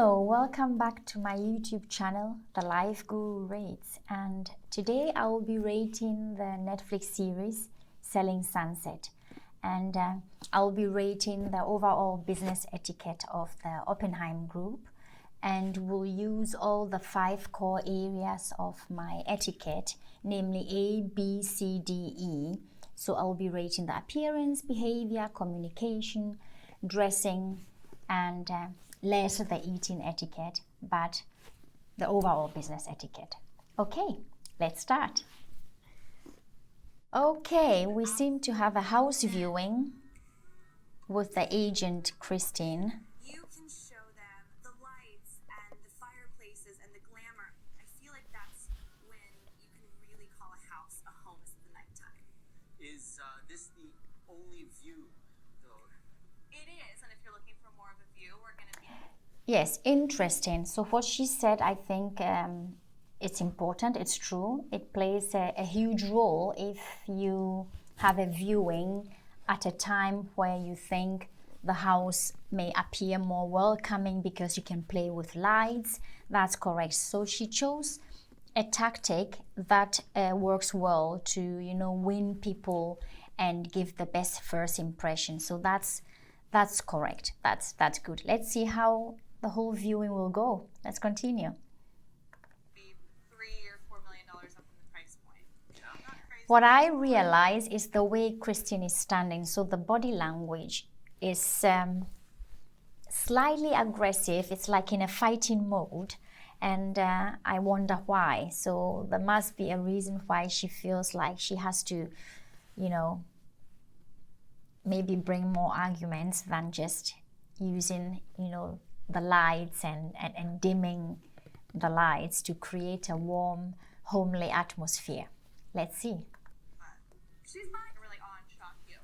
Hello, welcome back to my YouTube channel, The Life Guru Rates, and today I will be rating the Netflix series Selling Sunset, and I will be rating the overall business etiquette of the Oppenheim Group, and will use all the 5 core areas of my etiquette, namely A, B, C, D, E. So I'll be rating the appearance, behavior, communication, dressing, and less the eating etiquette, but the overall business etiquette. Okay, let's start. Okay, we seem to have a house viewing with the agent Christine. You can show them the lights and the fireplaces and the glamour. I feel like that's when you can really call a house a home is at the nighttime. Is this the only view, though? It is, and if you're looking for more of a view, we're going to be... Yes, interesting. So what she said, I think it's important, it's true. It plays a huge role if you have a viewing at a time where you think the house may appear more welcoming because you can play with lights. That's correct. So she chose a tactic that works well to, win people and give the best first impression. So that's correct. That's good. Let's see how the whole viewing will go. Let's continue. $3 or $4 million up in the price point. Not crazy. What I realize is the way Christine is standing. So the body language is slightly aggressive. It's like in a fighting mode. And I wonder why. So there must be a reason why she feels like she has to, maybe bring more arguments than just using, the lights and dimming the lights to create a warm, homely atmosphere. Let's see. She's buying a really on-shock you.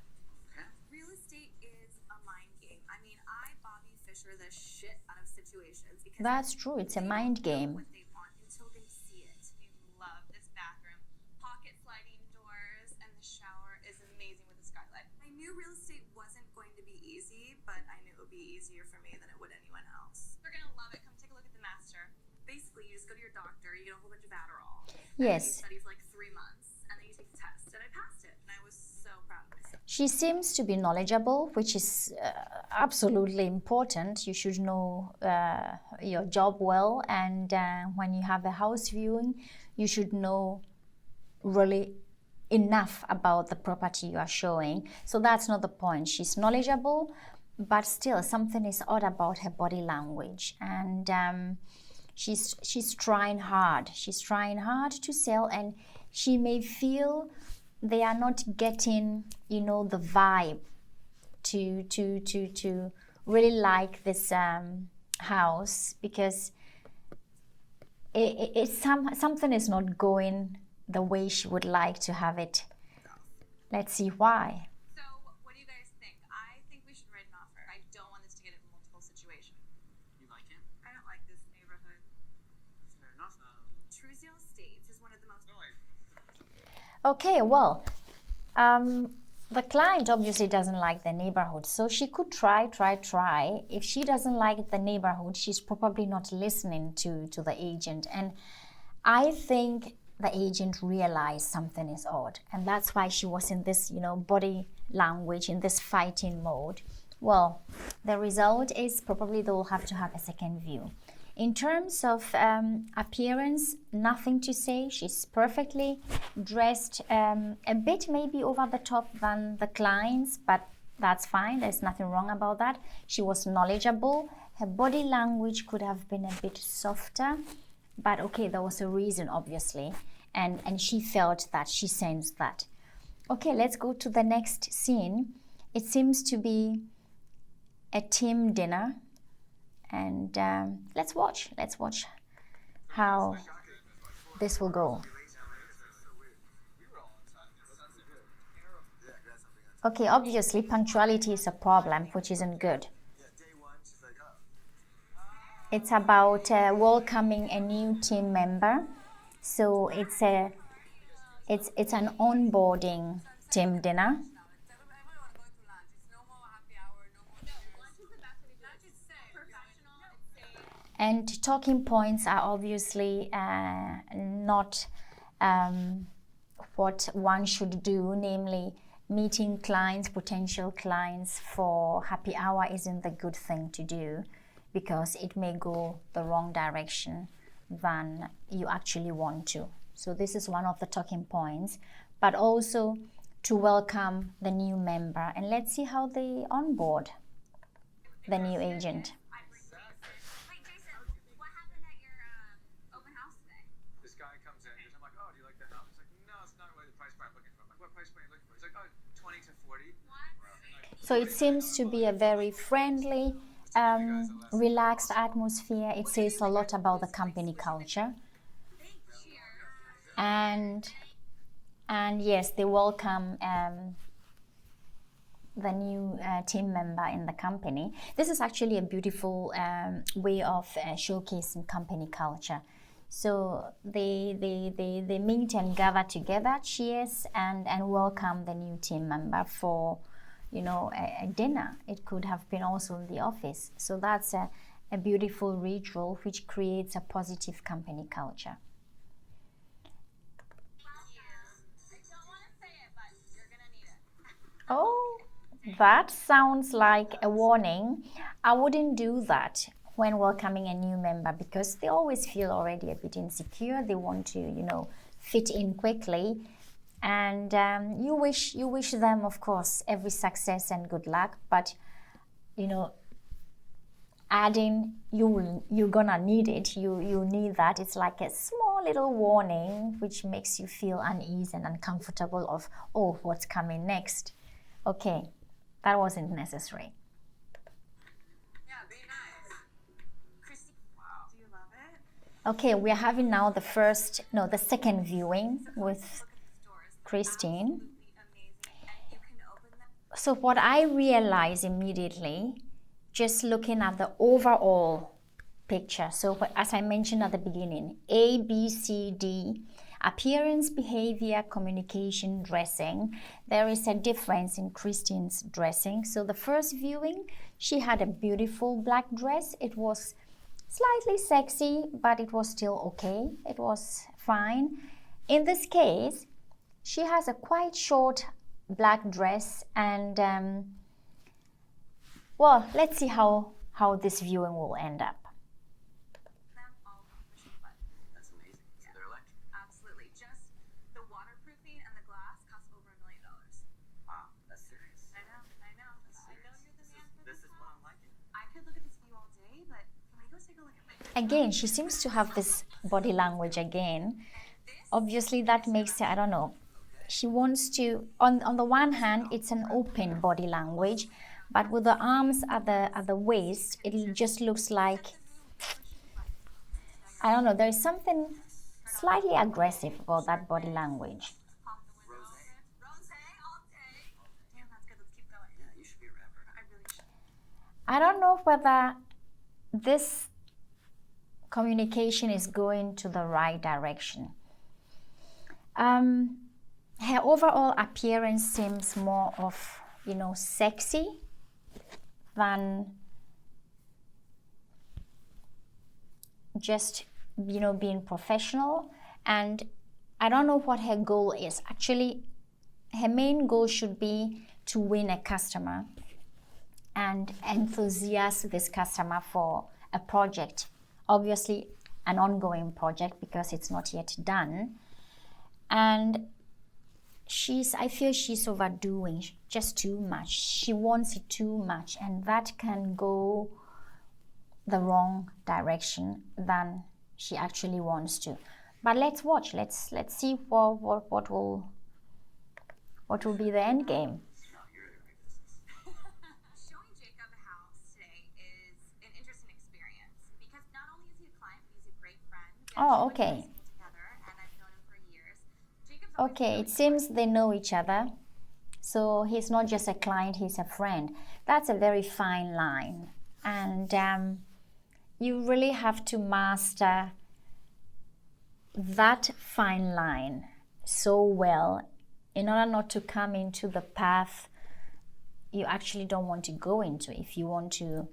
Real estate is a mind game. I mean, I Bobby Fisher the shit out of situations because That's true. It's a mind they don't game. know what they want until they see it. We love this bathroom. Pocket sliding doors, and the shower is amazing with the skylight. I knew real estate wasn't going to be easy, but I knew it would be easier for me than it would anyone else. You're gonna love it. Come take a look at the master. Basically, you just go to your doctor, you get a whole bunch of Adderall. And then you Yes. study for like 3 months, and then you take the test, and I passed it, and I was so proud of myself. She seems to be knowledgeable, which is absolutely important. You should know your job well, and when you have a house viewing, you should know really enough about the property you are showing. So that's not the point. She's knowledgeable, but still something is odd about her body language, and she's trying hard. She's trying hard to sell, and she may feel they are not getting, the vibe to really like this house, because something is not going the way she would like to have it. Let's see why. So, what do you guys think? I think we should write an offer. I don't want this to get into multiple situations. You like it? I don't like this neighborhood. Fair enough. Truesdale Estates is one of the most... No, Okay, well, the client obviously doesn't like the neighborhood, so she could try. If she doesn't like the neighborhood, she's probably not listening to the agent. And I think the agent realized something is odd, and that's why she was in this, body language, in this fighting mode. Well, the result is probably they will have to have a second view. In terms of appearance, nothing to say. She's perfectly dressed, a bit maybe over the top than the clients, but that's fine. There's nothing wrong about that. She was knowledgeable. Her body language could have been a bit softer, but okay, there was a reason, obviously, and she felt that, she sensed that. Okay, let's go to the next scene. It seems to be a team dinner. And let's watch how this will go. Okay, obviously punctuality is a problem, which isn't good. It's about welcoming a new team member. So it's an onboarding team dinner. And talking points are obviously not what one should do, namely meeting clients, potential clients for happy hour isn't the good thing to do, because it may go the wrong direction than you actually want to. So this is one of the talking points, but also to welcome the new member, and let's see how they onboard the new agent. Wait, Jason, what happened at your open house today? This guy comes in, and I'm like, oh, do you like the house? He's like, no, it's not really the price point I'm looking for. I'm like, what price point are you looking for? He's like, oh, 20 to 40. What? So it seems to be a very friendly, relaxed atmosphere. It says a lot about the company culture. And yes, they welcome the new team member in the company. This is actually a beautiful way of showcasing company culture. So they meet and gather together, cheers, and welcome the new team member for, a dinner. It could have been also in the office. So that's a beautiful ritual which creates a positive company culture. I don't want to say it, but you're gonna need it. Oh, that sounds like a warning. I wouldn't do that when welcoming a new member, because they always feel already a bit insecure. They want to, fit in quickly. And you wish them, of course, every success and good luck. But, adding you're gonna need it. You need that. It's like a small little warning which makes you feel uneasy and uncomfortable of, oh, what's coming next? Okay, that wasn't necessary. Yeah, be nice. Christy, wow. Do you love it? Okay, we are having now the second viewing with Look at the stores. Christine. Absolutely amazing. And you can open them. So what I realized immediately, just looking at the overall picture. So as I mentioned at the beginning, A, B, C, D, appearance, behavior, communication, dressing. There is a difference in Christine's dressing. So the first viewing, she had a beautiful black dress. It was slightly sexy, but it was still okay. It was fine. In this case, she has a quite short black dress, and let's see how this viewing will end up. Them all push the button. That's amazing. So they're electric. Absolutely. Just the waterproofing and the glass cost over $1 million. Wow, that's serious. I know. I know you're the man for This this is what house. I'm liking. I could look at this view all day, but can we go take a look at my Again, she seems to have this body language again. Obviously, that makes her, I don't know. She wants to, on the one hand, it's an open body language, but with the arms at the waist, it just looks like, I don't know, there's something slightly aggressive about that body language. pop the window open? Rose all day. Damn, that's good. Let's keep going. Yeah, you should be a rapper. I really should. I don't know whether this communication is going to the right direction. Her overall appearance seems more of, sexy than just, being professional. And I don't know what her goal is. Actually, her main goal should be to win a customer and enthusiast this customer for a project. Obviously, an ongoing project because it's not yet done. And I feel she's overdoing just too much. She wants it too much, and that can go the wrong direction than she actually wants to. But let's watch. Let's see what will be the end game. Showing Jacob a house today is an interesting experience because not only is he a client, but he's a great friend. Oh, okay. Together, and I've known him for years. Jacob's Okay, it seems they know each other. So he's not just a client, he's a friend. That's a very fine line. And you really have to master that fine line so well in order not to come into the path you actually don't want to go into if you want to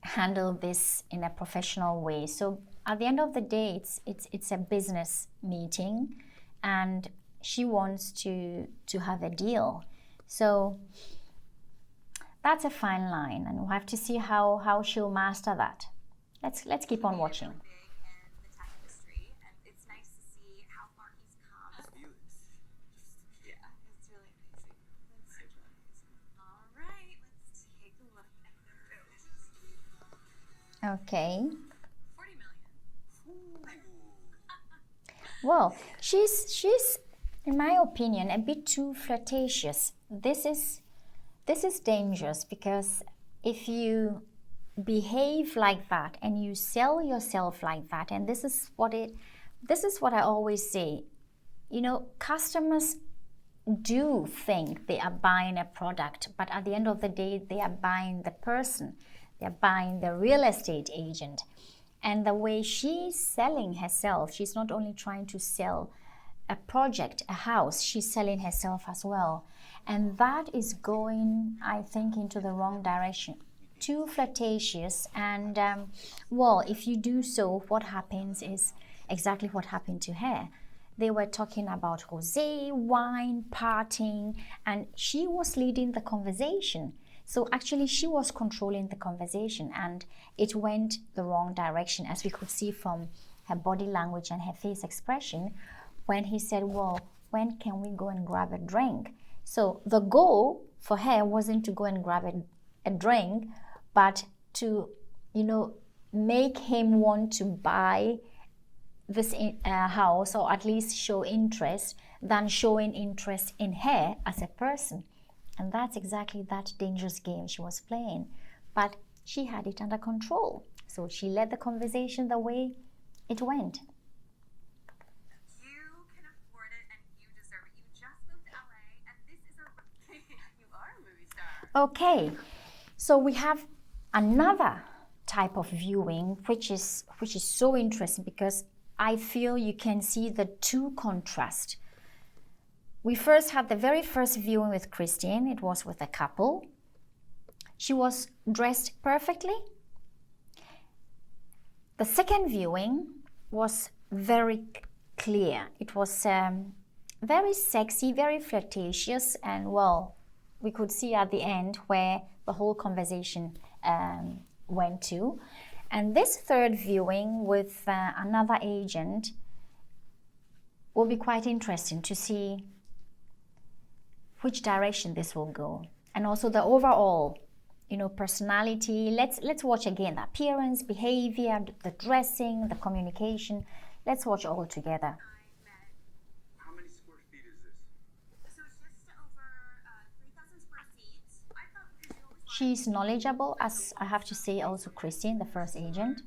handle this in a professional way. So at the end of the day, it's a business meeting, and she wants to have a deal. So that's a fine line, and we'll have to see how she'll master that. Let's keep on watching. Big in the tech industry, and it's nice to see how far he's come. Yeah, it's really amazing. That's super amazing. All right, let's take a look at the notes. Okay. 40 million. Well, she's in my opinion a bit too flirtatious. This is dangerous, because if you behave like that and you sell yourself like that, and this is what I always say, customers do think they are buying a product, but at the end of the day they are buying the person, they're buying the real estate agent. And the way she's selling herself, she's not only trying to sell a project, a house, she's selling herself as well. And that is going, I think, into the wrong direction. Too flirtatious, and if you do so, what happens is exactly what happened to her. They were talking about rosé, wine, partying, and she was leading the conversation. So actually she was controlling the conversation, and it went the wrong direction, as we could see from her body language and her face expression when he said, well, when can we go and grab a drink? So the goal for her wasn't to go and grab a drink, but to, make him want to buy this house, or at least show interest, than showing interest in her as a person. And that's exactly that dangerous game she was playing. But she had it under control. So she led the conversation the way it went. You can afford it and you deserve it. You just moved to LA, and this is you are a movie star. Okay, so we have another type of viewing, which is so interesting, because I feel you can see the two contrast. We first had the very first viewing with Christine. It was with a couple. She was dressed perfectly. The second viewing was very clear. It was very sexy, very flirtatious, and we could see at the end where the whole conversation went to. And this third viewing with another agent will be quite interesting to see which direction this will go, and also the overall, personality. Let's watch again the appearance, behavior, the dressing, the communication. Let's watch all together. How many square feet is this? So it's just over 3,000 square feet. I thought because you always She's knowledgeable, as I have to say, also Christine, the first agent.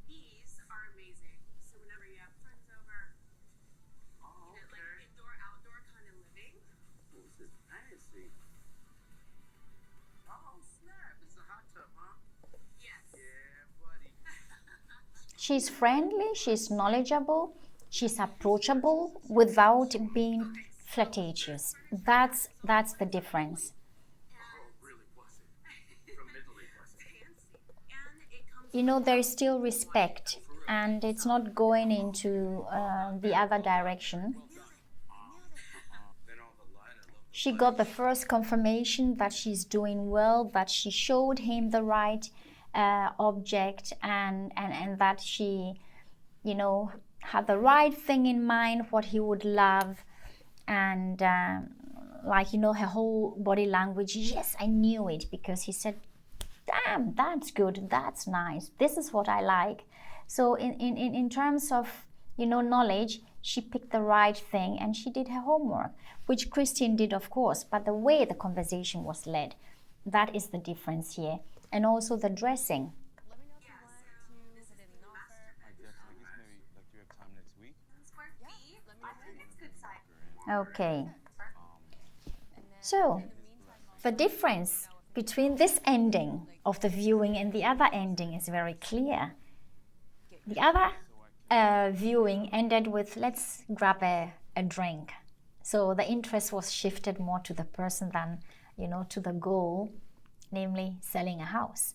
These are amazing. So whenever you have friends over, like indoor, outdoor kind of living. Oh, this is fancy. Oh, snap. It's a hot tub, huh? Yes. Yeah, buddy. She's friendly, she's knowledgeable, she's approachable without being flirtatious. That's the difference. Oh, really blessed. From Italy, blessed. And it comes There is still respect, and it's not going into the other direction. Then all the light, I love She got the first confirmation that she's doing well, that she showed him the right object, and that she, had the right thing in mind, what he would love, and her whole body language. Yes, I knew it, because he said, damn, that's good, that's nice, this is what I like. So in terms of, knowledge, she picked the right thing, and she did her homework, which Christine did, of course, but the way the conversation was led, that is the difference here. And also the dressing. Let me know if you want to visit an offer. I guess maybe like do you have time next week? Square feet. I think it's good size. Okay. And then So the difference between this ending of the viewing and the other ending is very clear. The other viewing ended with, let's grab a drink. So the interest was shifted more to the person than, to the goal, namely selling a house.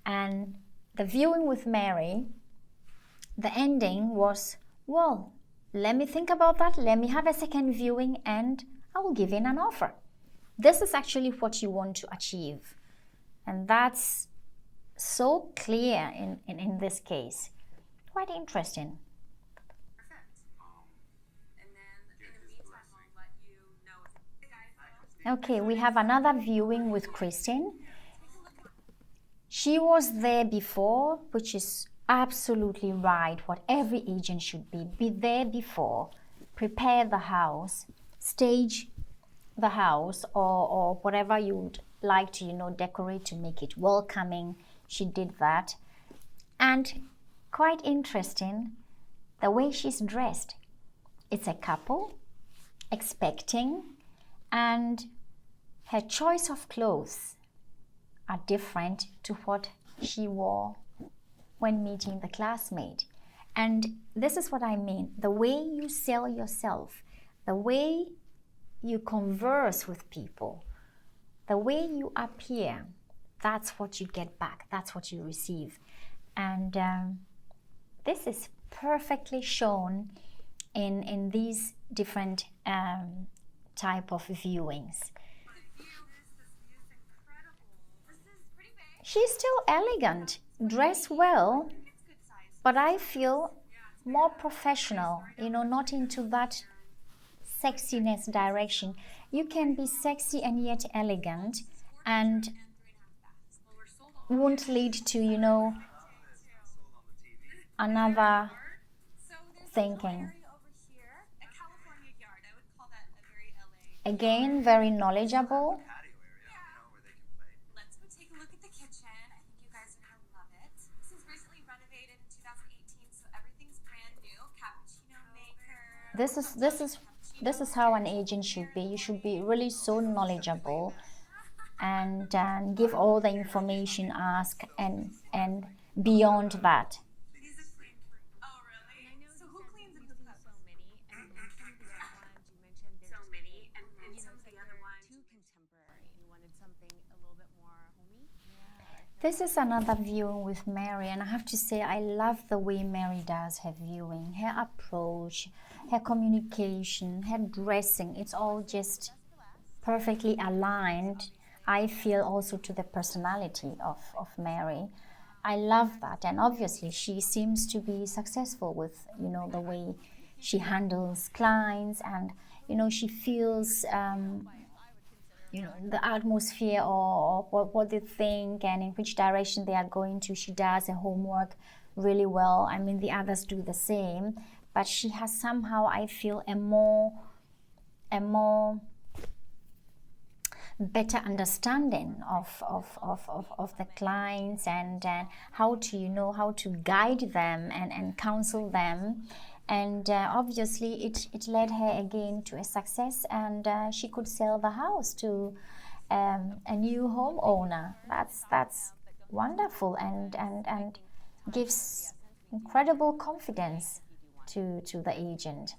And the viewing with Mary, the ending was, well, let me think about that, let me have a second viewing, and I will give in an offer. This is actually what you want to achieve. And that's so clear in this case. Quite interesting. Perfect. And then in the meantime, I'll let you know if the guys Okay, we have another viewing with Christine. She was there before, which is absolutely right, what every agent should be. Be there before, prepare the house, stage the house, or whatever you would like to, decorate to make it welcoming. She did that. And quite interesting, the way she's dressed. It's a couple expecting, and her choice of clothes are different to what she wore when meeting the classmate. And this is what I mean. The way you sell yourself, the way you converse with people, the way you appear, that's what you get back, that's what you receive. And this is perfectly shown in these different type of viewings. She's still elegant, dressed well, but I feel more professional, not into that sexiness direction. You can be sexy and yet elegant, and won't lead to, another thinking. Again, very knowledgeable. Let's go take a look at the kitchen. I think you guys are gonna love it. This was recently renovated in 2018, so everything's brand new. Cappuccino maker. This is how an agent should be. You should be really so knowledgeable and give all the information asked and beyond that. Oh, really? So who cleans and who cooks? So many, and some of the other ones you mentioned, they're So many, and some of the other ones. too contemporary. You wanted something a little bit more homey. This is another viewing with Mary, and I have to say I love the way Mary does her viewing, her approach, her communication, her dressing. It's all just perfectly aligned, I feel, also to the personality of Mary. I love that, and obviously she seems to be successful with the way she handles clients, and she feels the atmosphere or what they think and in which direction they are going to. She does her homework really well. I mean, the others do the same, but she has somehow, I feel, a more better understanding of the clients, and how to guide them and counsel them. And obviously it led her again to a success, and she could sell the house to a new homeowner. That's wonderful, and gives incredible confidence to the agent.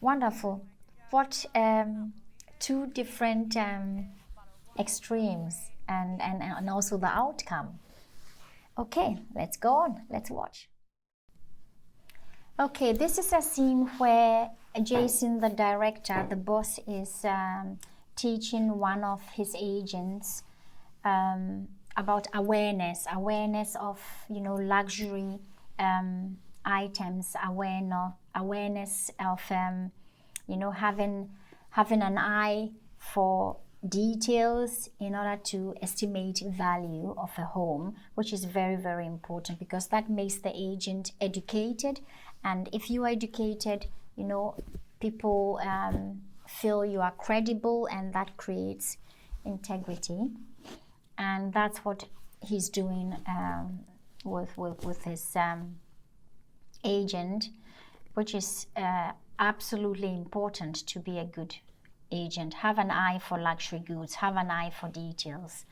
Wonderful. What two different extremes, and also the outcome. Okay, let's go on. Let's watch. Okay, this is a scene where Jason, the director, the boss, is teaching one of his agents about awareness of luxury items, awareness of having an eye for details in order to estimate value of a home, which is very, very important, because that makes the agent educated. And if you are educated, people feel you are credible, and that creates integrity. And that's what he's doing with his agent, which is absolutely important to be a good agent. Have an eye for luxury goods, have an eye for details,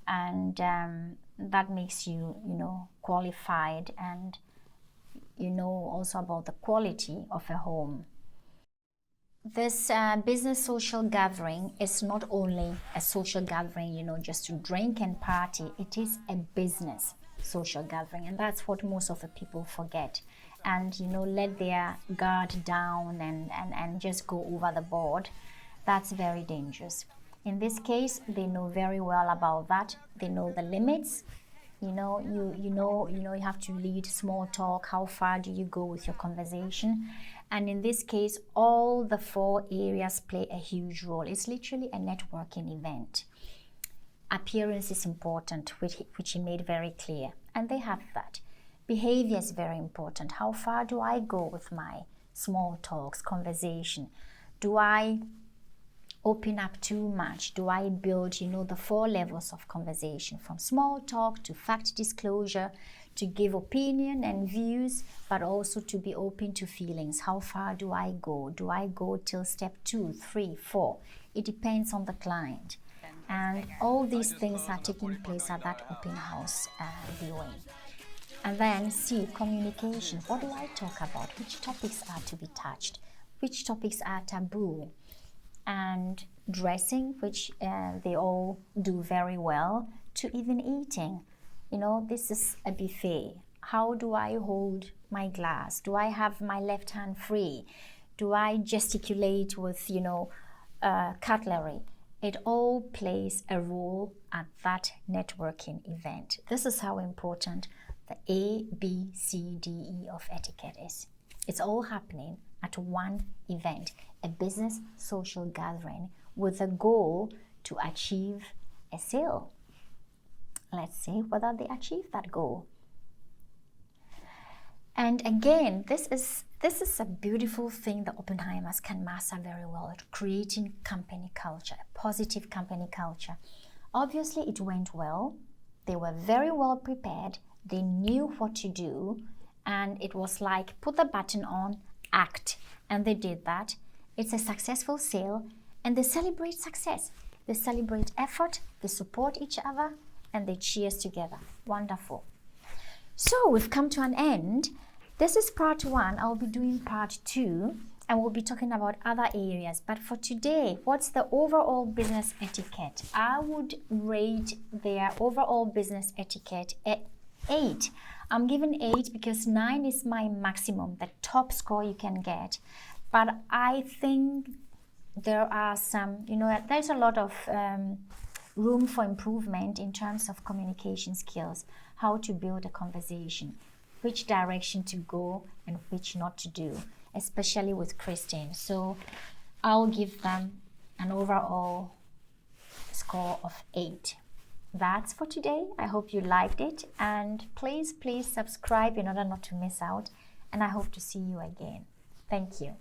and that makes you qualified, and also about the quality of a home. This business social gathering is not only a social gathering, just to drink and party. It is a business. social gathering, and that's what most of the people forget, and let their guard down and just go over the board. That's very dangerous. In this case, they know very well about that. They know the limits. You have to lead small talk. How far do you go with your conversation? And in this case, all the 4 areas play a huge role. It's literally a networking event. Appearance is important, which he made very clear, and they have that. Behavior is very important. How far do I go with my small talks, conversation? Do I open up too much? Do I build, the 4 levels of conversation, from small talk to fact disclosure, to give opinion and views, but also to be open to feelings? How far do I go? Do I go till step 2, 3, 4? It depends on the client. And all these things are taking place at that open house viewing. And then C, communication. What do I talk about? Which topics are to be touched? Which topics are taboo? And dressing, which they all do very well, to even eating. This is a buffet. How do I hold my glass? Do I have my left hand free? Do I gesticulate with, cutlery? It all plays a role at that networking event. This is how important the A, B, C, D, E of etiquette is. It's all happening at one event, a business social gathering with a goal to achieve a sale. Let's see whether they achieve that goal. And again, this is a beautiful thing that Oppenheimers can master very well, creating company culture, a positive company culture. Obviously, it went well. They were very well prepared. They knew what to do. And it was like, put the button on, act. And they did that. It's a successful sale. And they celebrate success. They celebrate effort. They support each other. And they cheers together. Wonderful. So we've come to an end. This is part 1. I'll be doing part 2, and we'll be talking about other areas. But for today, what's the overall business etiquette? I would rate their overall business etiquette at 8. I'm giving 8 because 9 is my maximum, the top score you can get. But I think there are some, there's a lot of room for improvement in terms of communication skills, how to build a conversation, which direction to go and which not to do, especially with Christine. So I'll give them an overall score of 8. That's for today. I hope you liked it, and please subscribe in order not to miss out, and I hope to see you again. Thank you.